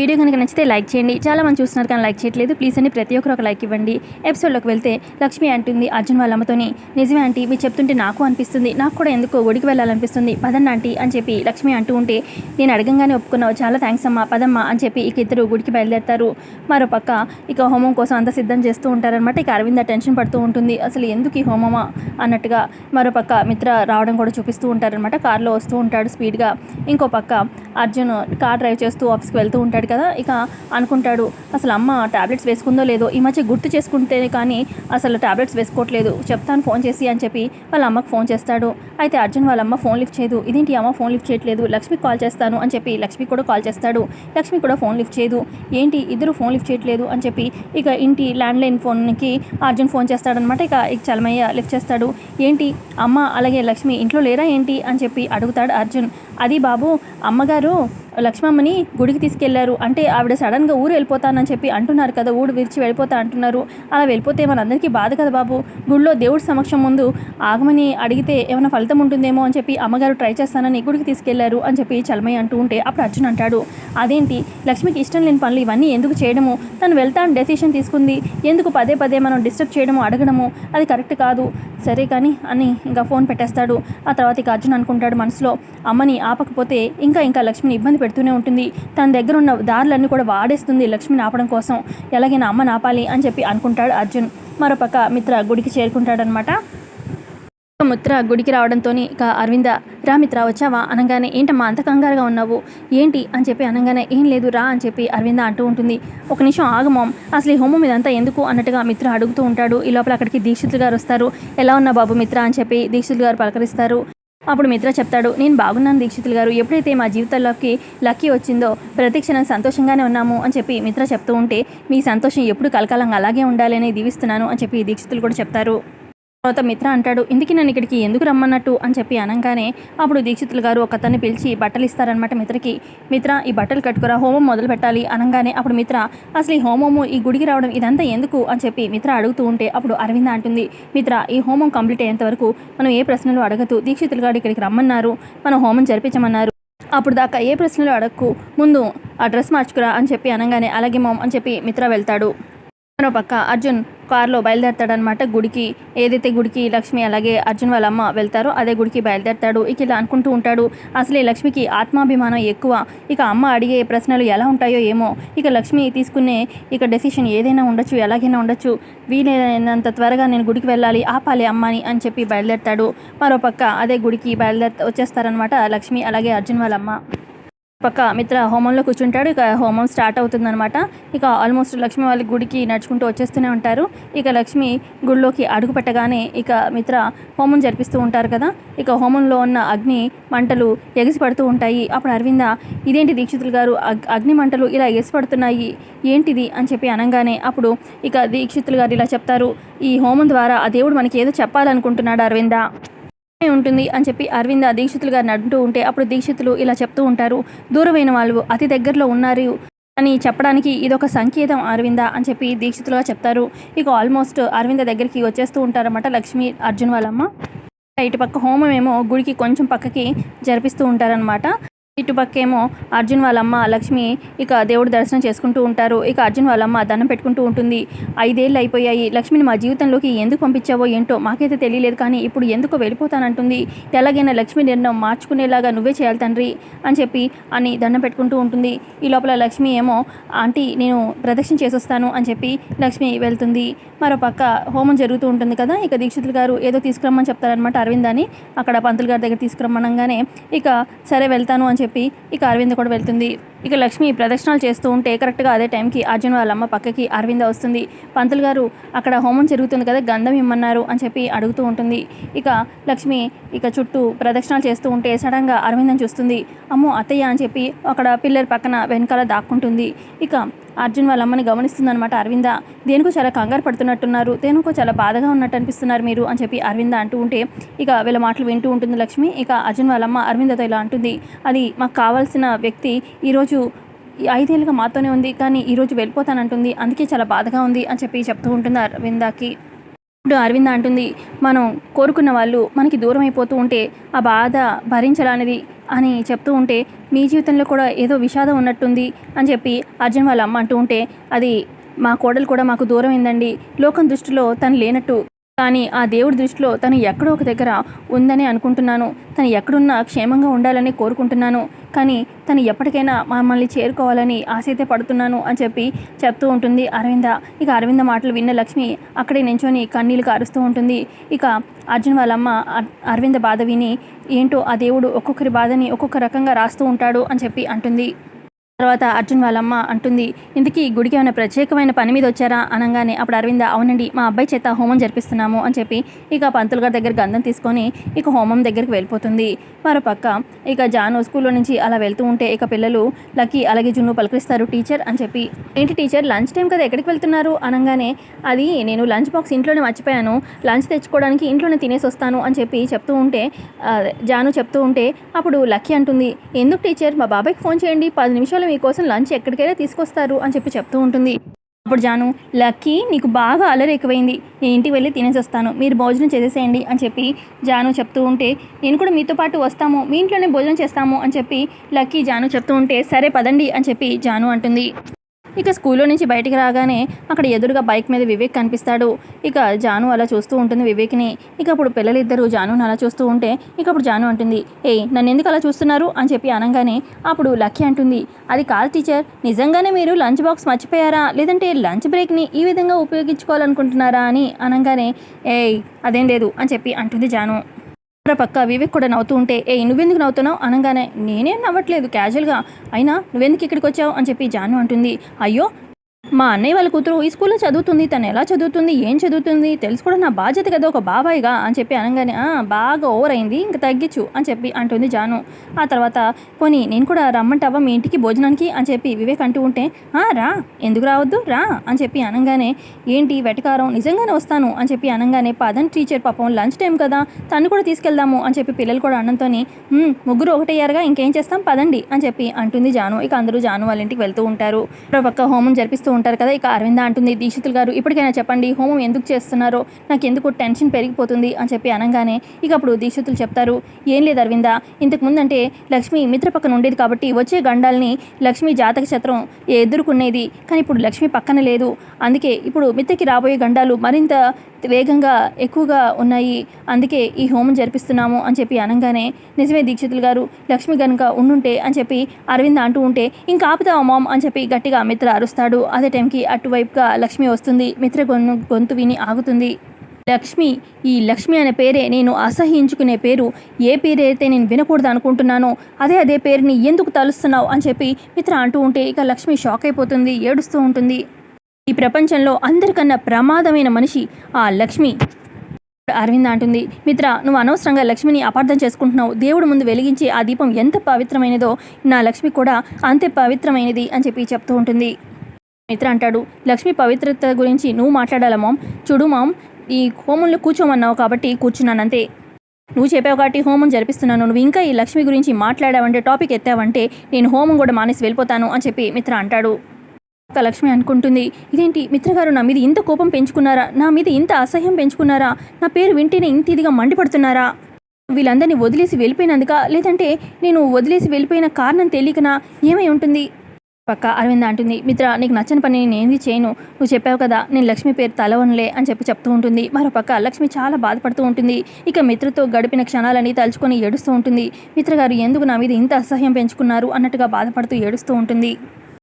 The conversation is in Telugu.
వీడియో కనుక నచ్చితే లైక్ చేయండి. చాలా మంది చూస్తున్నారు కానీ లైక్ చేయట్లేదు. ప్లీజ్ అని ప్రతి ఒక్కరు ఒక లైక్ ఇవ్వండి. ఎపిసోడ్లోకి వెళ్తే లక్ష్మి అంటుంది అర్జున్ వాళ్ళ అమ్మతోని, నిజమే ఆంటీ మీరు చెప్తుంటే నాకు అనిపిస్తుంది, నాకు కూడా ఎందుకో గుడికి వెళ్ళాలనిపిస్తుంది, పదండి ఆంటీ అని చెప్పి లక్ష్మి అంటూ ఉంటే, నేను అడగంగానే ఒప్పుకున్నావు, చాలా థ్యాంక్స్ అమ్మా, పదమ్మా అని చెప్పి ఇక ఇద్దరు గుడికి బయలుదేరుతారు. మరోపక్క ఇక హోమం కోసం అంతా సిద్ధం చేస్తూ ఉంటారనమాట. ఇక అరవింద టెన్షన్ పడుతూ ఉంటుంది, అసలు ఎందుకు ఈ హోమమా అన్నట్టుగా. మరోపక్క మిత్ర రావడం కూడా చూపిస్తూ ఉంటారనమాట. కారులో వస్తూ ఉంటాడు స్పీడ్గా. ఇంకో పక్క అర్జున్ కార్ డ్రైవ్ చేస్తూ ఆఫీస్కి వెళ్తూ ఉంటాడు కదా. ఇక అనుకుంటాడు, అసలు అమ్మ టాబ్లెట్స్ వేసుకుందో లేదో, ఈ మధ్య గుర్తు చేసుకుంటే కానీ అసలు టాబ్లెట్స్ వేసుకోవట్లేదు, చెప్తాను ఫోన్ చేసి అని చెప్పి వాళ్ళ అమ్మకు ఫోన్ చేస్తాడు. అయితే అర్జున్ వాళ్ళ అమ్మ ఫోన్ లిఫ్ట్ చేయదు. ఇదేంటి అమ్మ ఫోన్ లిఫ్ట్ చేయట్లేదు, లక్ష్మికి కాల్ చేస్తాను అని చెప్పి లక్ష్మి కూడా కాల్ చేస్తాడు. లక్ష్మి కూడా ఫోన్ లిఫ్ట్ చేయదు. ఏంటి ఇద్దరు ఫోన్ లిఫ్ట్ చేయట్లేదు అని చెప్పి ఇక ఇంటి ల్యాండ్లైన్ ఫోన్కి అర్జున్ ఫోన్ చేస్తాడనమాట. ఇక చలమయ్య లిఫ్ట్ చేస్తాడు. ఏంటి అమ్మ అలాగే లక్ష్మి ఇంట్లో లేరా ఏంటి అని చెప్పి అడుగుతాడు అర్జున్. అది బాబు, అమ్మగారు లక్ష్మమ్మని గుడికి తీసుకెళ్లారు, అంటే ఆవిడ సడన్గా ఊరు వెళ్ళిపోతానని చెప్పి అంటున్నారు కదా, ఊరు విడిచి వెళ్ళిపోతా అంటున్నారు. అలా వెళ్ళిపోతే మనందరికీ బాధ కదా బాబు, గుడిలో దేవుడి సమక్షం ముందు ఆగమని అడిగితే ఏమైనా ఫలితం ఉంటుందేమో అని చెప్పి అమ్మగారు ట్రై చేస్తానని గుడికి తీసుకెళ్లారు అని చెప్పి చలమయ్య అంటూ ఉంటే అప్పుడు అర్జున్ అంటాడు, అదేంటి లక్ష్మికి ఇష్టం లేని పనులు ఇవన్నీ ఎందుకు చేయడము, తను వెళ్తాను డెసిషన్ తీసుకుంది, ఎందుకు పదే పదే మనం డిస్టర్బ్ చేయడము అడగడము, అది కరెక్ట్ కాదు, సరే కానీ అని ఇంకా ఫోన్ పెట్టేస్తాడు. ఆ తర్వాత ఇక అర్జున్ అనుకుంటాడు మనసులో, అమ్మని ఆపకపోతే ఇంకా ఇంకా లక్ష్మిని ఇబ్బంది పెడుతూనే ఉంటుంది, తన దగ్గర ఉన్న దారులన్నీ కూడా వాడేస్తుంది లక్ష్మిని ఆపడం కోసం, ఎలాగైనా అమ్మని ఆపాలి అని చెప్పి అనుకుంటాడు అర్జున్. మరోపక్క మిత్ర గుడికి చేరుకుంటాడనమాట. మిత్ర గుడికి రావడంతో ఇక అరవింద, రా మిత్ర వచ్చావా అనగానే, ఏంటమ్మా అంత కంగారుగా ఉన్నావు ఏంటి అని చెప్పి అనగానే, ఏం లేదు రా అని చెప్పి అరవింద అంటూ ఉంటుంది. ఒక నిమిషం ఆగమోం, అసలు ఈ హోమం ఇదంతా ఎందుకు అన్నట్టుగా మిత్ర అడుగుతూ ఉంటాడు. ఈ లోపల అక్కడికి దీక్షితులు గారు వస్తారు. ఎలా ఉన్నా బాబు మిత్ర అని చెప్పి దీక్షితులు గారు పలకరిస్తారు. అప్పుడు మిత్ర చెప్తాడు, నేను బాగున్నాను దీక్షితులు గారు, ఎప్పుడైతే మా జీవితాల్లోకి లక్కీ వచ్చిందో ప్రతి క్షణం సంతోషంగానే ఉన్నాము అని చెప్పి మిత్ర చెప్తూ ఉంటే, మీ సంతోషం ఎప్పుడు కలకాలంగా అలాగే ఉండాలి అని దీవిస్తున్నాను అని చెప్పి దీక్షితులు కూడా చెప్తారు. తర్వాత మిత్ర అంటాడు, ఇందుకు నన్ను ఇక్కడికి ఎందుకు రమ్మన్నట్టు అని చెప్పి అనగానే అప్పుడు దీక్షితులు గారు ఒక అతన్ని పిలిచి బట్టలు ఇస్తారనమాట మిత్రకి. మిత్ర ఈ బట్టలు కట్టుకురా, హోమం మొదలు పెట్టాలి అనగానే అప్పుడు మిత్ర, అసలు ఈ హోమము ఈ గుడికి రావడం ఇదంతా ఎందుకు అని చెప్పి మిత్ర అడుగుతూ ఉంటే అప్పుడు అరవింద అంటుంది, మిత్ర ఈ హోమం కంప్లీట్ అయ్యేంత వరకు మనం ఏ ప్రశ్నలు అడగదు, దీక్షితులు గారు ఇక్కడికి రమ్మన్నారు, మనం హోమం జరిపించమన్నారు, అప్పుడు దాకా ఏ ప్రశ్నలు అడగకు, ముందు ఆ డ్రెస్ మార్చుకురా అని చెప్పి అనగానే అలాగే మామ్ అని చెప్పి మిత్ర వెళ్తాడు. మరో పక్క అర్జున్ కారులో బయలుదేరతాడనమాట గుడికి. ఏదైతే గుడికి లక్ష్మి అలాగే అర్జున్ వాళ్ళ అమ్మ వెళ్తారో అదే గుడికి బయలుదేరతాడు. ఇక ఇలా అనుకుంటూ ఉంటాడు, అసలే లక్ష్మికి ఆత్మాభిమానం ఎక్కువ, ఇక అమ్మ అడిగే ప్రశ్నలు ఎలా ఉంటాయో ఏమో, ఇక లక్ష్మి తీసుకునే ఇక డెసిషన్ ఏదైనా ఉండొచ్చు, ఎలాగైనా ఉండొచ్చు, వీలైనంత త్వరగా నేను గుడికి వెళ్ళాలి, ఆపాలి అమ్మని అని చెప్పి బయలుదేరతాడు. మరోపక్క అదే గుడికి వచ్చేస్తారనమాట లక్ష్మి అలాగే అర్జున్ వాళ్ళ అమ్మ. పక్క మిత్ర హోమంలో కూర్చుంటాడు. ఇక హోమం స్టార్ట్ అవుతుందనమాట. ఇక ఆల్మోస్ట్ లక్ష్మి వాళ్ళ గుడికి నడుచుకుంటూ వచ్చేస్తూనే ఉంటారు. ఇక లక్ష్మి గుడిలోకి అడుగు పెట్టగానే ఇక మిత్ర హోమం జరిపిస్తూ ఉంటారు కదా. ఇక హోమంలో ఉన్న అగ్ని మంటలు ఎగిసిపడుతూ ఉంటాయి. అప్పుడు అరవింద, ఇదేంటి దీక్షితులు గారు అగ్ని మంటలు ఇలా ఎగిసిపడుతున్నాయి ఏంటిది అని చెప్పి అనగానే అప్పుడు ఇక దీక్షితులు గారు ఇలా చెప్తారు, ఈ హోమం ద్వారా ఆ దేవుడు మనకి ఏదో చెప్పాలనుకుంటున్నాడు అరవింద ఉంటుంది అని చెప్పి అరవింద దీక్షితులు గారిని అంటూ ఉంటే అప్పుడు దీక్షితులు ఇలా చెప్తూ ఉంటారు, దూరమైన వాళ్ళు అతి దగ్గరలో ఉన్నారు అని చెప్పడానికి ఇదొక సంకేతం అరవింద అని చెప్పి దీక్షితులుగా చెప్తారు. ఇక ఆల్మోస్ట్ అరవింద దగ్గరికి వచ్చేస్తూ ఉంటారన్నమాట లక్ష్మి అర్జున్ వాళ్ళమ్మ. ఇటుపక్క హోమం ఏమో గుడికి కొంచెం పక్కకి జరిపిస్తూ ఉంటారనమాట. ఇటుపక్కేమో అర్జున్ వాళ్ళమ్మ లక్ష్మి ఇక దేవుడి దర్శనం చేసుకుంటూ ఉంటారు. ఇక అర్జున్ వాళ్ళమ్మ దండం పెట్టుకుంటూ ఉంటుంది, 5 ఏళ్ళు అయిపోయాయి, లక్ష్మిని మా జీవితంలోకి ఎందుకు పంపించావో ఏంటో మాకైతే తెలియలేదు, కానీ ఇప్పుడు ఎందుకో వెళ్ళిపోతానంటుంది, ఎలాగైనా లక్ష్మి నిర్ణయం మార్చుకునేలాగా నువ్వే చేయాలి తండ్రి అని చెప్పి అని దండం పెట్టుకుంటూ ఉంటుంది. ఈ లోపల లక్ష్మి ఏమో, ఆంటీ నేను ప్రదక్షిణ చేసొస్తాను అని చెప్పి లక్ష్మి వెళ్తుంది. మరోపక్క హోమం జరుగుతూ ఉంటుంది కదా. ఇక దీక్షితులు గారు ఏదో తీసుకురమ్మని చెప్తారనమాట అరవిందాని. అక్కడ పంతులు గారి దగ్గర తీసుకురమ్మనగానే ఇక సరే వెళ్తాను అని చెప్పి ఇక అరవింద కూడా వెళ్తుంది. ఇక లక్ష్మి ప్రదక్షిణాలు చేస్తూ ఉంటే కరెక్ట్గా అదే టైంకి అర్జున్ వాళ్ళ అమ్మ పక్కకి అరవింద వస్తుంది. పంతులు గారు అక్కడ హోమం జరుగుతుంది కదా, గంధం ఇమ్మన్నారు అని చెప్పి అడుగుతూ ఉంటుంది. ఇక లక్ష్మి ఇక చుట్టూ ప్రదక్షిణాలు చేస్తూ ఉంటే సడన్గా అరవిందని చూస్తుంది. అమ్మో అత్తయ్య అని చెప్పి అక్కడ పిల్లర్ పక్కన వెనకాల దాక్కుంటుంది. ఇక అర్జున్ వాళ్ళ అమ్మని గమనిస్తుందనమాట అరవింద. దేనికో చాలా కంగారు పడుతున్నట్టున్నారు, దేనికో చాలా బాధగా ఉన్నట్టు అనిపిస్తున్నారు మీరు అని చెప్పి అరవింద అంటూ ఉంటే ఇక వీళ్ళ మాటలు వింటూ ఉంటుంది లక్ష్మి. ఇక అర్జున్ వాళ్ళమ్మ అరవిందతో ఇలా అంటుంది, అది మాకు కావాల్సిన వ్యక్తి ఈరోజు 5 ఏళ్ళుగా మాతోనే ఉంది, కానీ ఈరోజు వెళ్ళిపోతానంటుంది, అందుకే చాలా బాధగా ఉంది అని చెప్పి చెప్తూ ఉంటుంది అరవిందకి. ఇప్పుడు అరవింద అంటుంది, మనం కోరుకున్న వాళ్ళు మనకి దూరం అయిపోతూ ఉంటే ఆ బాధ భరించాలనేది అని చెప్తూ ఉంటే, మీ జీవితంలో కూడా ఏదో విషాదం ఉన్నట్టుంది అని చెప్పి అర్జున్ వాళ్ళ అమ్మ అంటూ ఉంటే, అది మా కోడలు కూడా మాకు దూరం అయిందండి. లోకం దృష్టిలో తను లేనట్టు, కానీ ఆ దేవుడి దృష్టిలో తను ఎక్కడో ఒక దగ్గర ఉందని అనుకుంటున్నాను. తను ఎక్కడున్నా క్షేమంగా ఉండాలని కోరుకుంటున్నాను. కానీ తను ఎప్పటికైనా మమ్మల్ని చేరుకోవాలని ఆశ అయితే పడుతున్నాను అని చెప్పి చెప్తూ ఉంటుంది అరవింద. ఇక అరవింద మాటలు విన్న లక్ష్మి అక్కడే నించొని కన్నీళ్ళు కారుస్తూ ఉంటుంది. ఇక అర్జున్ వాళ్ళమ్మ అరవింద బాధ విని, ఏంటో ఆ దేవుడు ఒక్కొక్కరి బాధని ఒక్కొక్క రకంగా రాస్తూ ఉంటాడు అని చెప్పి అంటుంది. తర్వాత అర్జున్ వాళ్ళమ్మ అంటుంది, ఇంతకీ గుడికి ఏమైనా ప్రత్యేకమైన పని మీద వచ్చారా అనగానే అప్పుడు అరవింద, అవునండి మా అబ్బాయి చేత హోమం జరిపిస్తున్నాము అని చెప్పి ఇక పంతులు గారి దగ్గర గంధం తీసుకొని ఇక హోమం దగ్గరికి వెళ్ళిపోతుంది. మరో పక్క ఇక జాను స్కూల్లో నుంచి అలా వెళ్తూ ఉంటే ఇక పిల్లలు లక్కీ అలాగే జున్ను పలకరిస్తారు, టీచర్ అని చెప్పి. ఏంటి టీచర్ లంచ్ టైం కదా ఎక్కడికి వెళ్తున్నారు అనగానే, అది నేను లంచ్ బాక్స్ ఇంట్లోనే మర్చిపోయాను, లంచ్ తెచ్చుకోవడానికి ఇంట్లోనే తినేసి వస్తాను అని చెప్పి చెప్తూ ఉంటే జాను చెప్తూ ఉంటే అప్పుడు లక్కీ అంటుంది, ఎందుకు టీచర్ మా బాబాయ్కి ఫోన్ చేయండి, 10 నిమిషాలు మీకోసం లంచ్ ఎక్కడికైనా తీసుకొస్తారు అని చెప్పి చెప్తూ ఉంటుంది. అప్పుడు జాను, లక్కీ నీకు బాగా అల్లరి ఎక్కువైంది, నేను ఇంటికి వెళ్ళి తినేసి వస్తాను, మీరు భోజనం చేసేసేయండి అని చెప్పి జాను చెప్తూ ఉంటే, నేను కూడా మీతో పాటు వస్తాము, మీ ఇంట్లోనే భోజనం చేస్తాము అని చెప్పి లక్కీ జాను చెప్తూ ఉంటే, సరే పదండి అని చెప్పి జాను అంటుంది. ఇక స్కూల్లో నుంచి బయటికి రాగానే అక్కడ ఎదురుగా బైక్ మీద వివేక్ కనిపిస్తాడు. ఇక జాను అలా చూస్తూ ఉంటుంది వివేక్ని. ఇక అప్పుడు పిల్లలిద్దరూ జానుని అలా చూస్తూ ఉంటే ఇక అప్పుడు జాను అంటుంది, ఏయ్ నన్ను ఎందుకు అలా చూస్తున్నారు అని చెప్పి అనగానే అప్పుడు లక్కీ అంటుంది, అది కాదు టీచర్, నిజంగానే మీరు లంచ్ బాక్స్ మర్చిపోయారా, లేదంటే లంచ్ బ్రేక్ని ఈ విధంగా ఉపయోగించుకోవాలనుకుంటున్నారా అని అనగానే, ఏయ్ అదేం లేదు అని చెప్పి అంటుంది జాను. పక్క వివేక్ కూడా నవ్వుతూ ఉంటే, నువ్వెందుకు నవ్వుతున్నావు అనగానే, నేనేం నవ్వట్లేదు క్యాజువల్గా, అయినా నువ్వెందుకు ఇక్కడికి వచ్చావు అని చెప్పి జాను అంటుంది. అయ్యో మా అన్నయ్య వాళ్ళ కూతురు ఈ స్కూల్లో చదువుతుంది, తను ఎలా చదువుతుంది ఏం చదువుతుంది తెలుసుకోవడం నా బాధ్యత కదా ఒక బాబాయిగా అని చెప్పి అనగానే, బాగా ఓవర్ అయింది ఇంకా తగ్గించు అని చెప్పి అంటుంది జాను. ఆ తర్వాత పోనీ నేను కూడా రమ్మంటావా మీ ఇంటికి భోజనానికి అని చెప్పి వివేక్ అంటూ ఉంటే, రా ఎందుకు రావద్దు రా అని చెప్పి అనగానే, ఏంటి వెటకారం, నిజంగానే వస్తాను అని చెప్పి అనగానే, పదండి టీచర్ పాపం లంచ్ టైం కదా తను కూడా తీసుకెళ్దాము అని చెప్పి పిల్లలు కూడా అన్నంతో, ముగ్గురు ఒకటయ్యారుగా ఇంకేం చేస్తాం పదండి అని చెప్పి అంటుంది జాను. ఇక అందరూ జాను వాళ్ళ ఇంటికి వెళ్తూ ఉంటారు. పక్క హోమం జరిపిస్తూ ఉంటారు కదా. ఇక అరవింద అంటుంది, దీక్షితులు గారు ఇప్పటికైనా చెప్పండి హోమం ఎందుకు చేస్తున్నారో, నాకు ఎందుకు టెన్షన్ పెరిగిపోతుంది అని చెప్పి అనగానే ఇక అప్పుడు దీక్షితులు చెప్తారు, ఏం లేదు అరవింద, ఇంతకు ముందంటే లక్ష్మి మిత్ర పక్కన ఉండేది కాబట్టి వచ్చే గండాల్ని లక్ష్మి జాతక చత్రం ఎదుర్కొనేది, కానీ ఇప్పుడు లక్ష్మి పక్కన లేదు, అందుకే ఇప్పుడు మిత్రకి రాబోయే గండాలు మరింత వేగంగా ఎక్కువగా ఉన్నాయి, అందుకే ఈ హోమం జరిపిస్తున్నాము అని చెప్పి అనగానే, నిజమే దీక్షితులు గారు, లక్ష్మి కనుక ఉండుంటే అని చెప్పి అరవింద అంటూ ఉంటే, ఇంకా ఆపుతావా మామ్ అని చెప్పి గట్టిగా మిత్ర అరుస్తాడు. అదే టైంకి అటువైపుగా లక్ష్మి వస్తుంది. మిత్ర గొంతు విని ఆగుతుంది. ఈ లక్ష్మి అనే పేరే నేను అసహించుకునే పేరు, ఏ పేరైతే నేను వినకూడదు అనుకుంటున్నానో అదే పేరుని ఎందుకు తలుస్తున్నావు అని చెప్పి మిత్ర అంటూ ఉంటే ఇక లక్ష్మి షాక్ అయిపోతుంది, ఏడుస్తూ ఉంటుంది. ఈ ప్రపంచంలో అందరికన్నా ప్రమాదమైన మనిషి ఆ లక్ష్మి. అరవింద అంటుంది, మిత్ర నువ్వు అనవసరంగా లక్ష్మిని అపార్థం చేసుకుంటున్నావు, దేవుడు ముందు వెలిగించి ఆ దీపం ఎంత పవిత్రమైనదో నా లక్ష్మి కూడా అంతే పవిత్రమైనది అని చెప్పి చెప్తూ ఉంటుంది. మిత్ర అంటాడు, లక్ష్మి పవిత్రత గురించి నువ్వు మాట్లాడాలా మామ్, చూడు మామ్, ఈ హోమంలో కూర్చోమన్నావు కాబట్టి కూర్చున్నాను అంతే, నువ్వు చెప్పావు కాబట్టి హోమం జరిపిస్తున్నాను, నువ్వు ఇంకా ఈ లక్ష్మి గురించి మాట్లాడావంటే టాపిక్ ఎత్తావంటే నేను హోమం కూడా మానేసి వెళ్ళిపోతాను అని చెప్పి మిత్ర అంటాడు. లక్ష్మి అనుకుంటుంది, ఇదేంటి మిత్రగారు నా మీద ఇంత కోపం పెంచుకున్నారా, నా మీద ఇంత అసహ్యం పెంచుకున్నారా, నా పేరు వింటేనే ఇంత ఇదిగా మండిపడుతున్నారా, వీళ్ళందరినీ వదిలేసి వెళ్ళిపోయినందుక, లేదంటే నేను వదిలేసి వెళ్ళిపోయిన కారణం తెలియకనా, ఏమై ఉంటుంది. పక్క అరవింద అంటుంది, మిత్ర నీకు నచ్చని పని నేను ఏంది చేయను, నువ్వు చెప్పావు కదా నేను లక్ష్మి పేరు తలవనులే అని చెప్పి చెప్తూ ఉంటుంది. మరోపక్క లక్ష్మి చాలా బాధపడుతూ ఉంటుంది. ఇక మిత్రతో గడిపిన క్షణాలని తలుచుకొని ఏడుస్తూ ఉంటుంది. మిత్రగారు ఎందుకు నా మీద ఇంత అసహ్యం పెంచుకున్నారు అన్నట్టుగా బాధపడుతూ ఏడుస్తూ ఉంటుంది.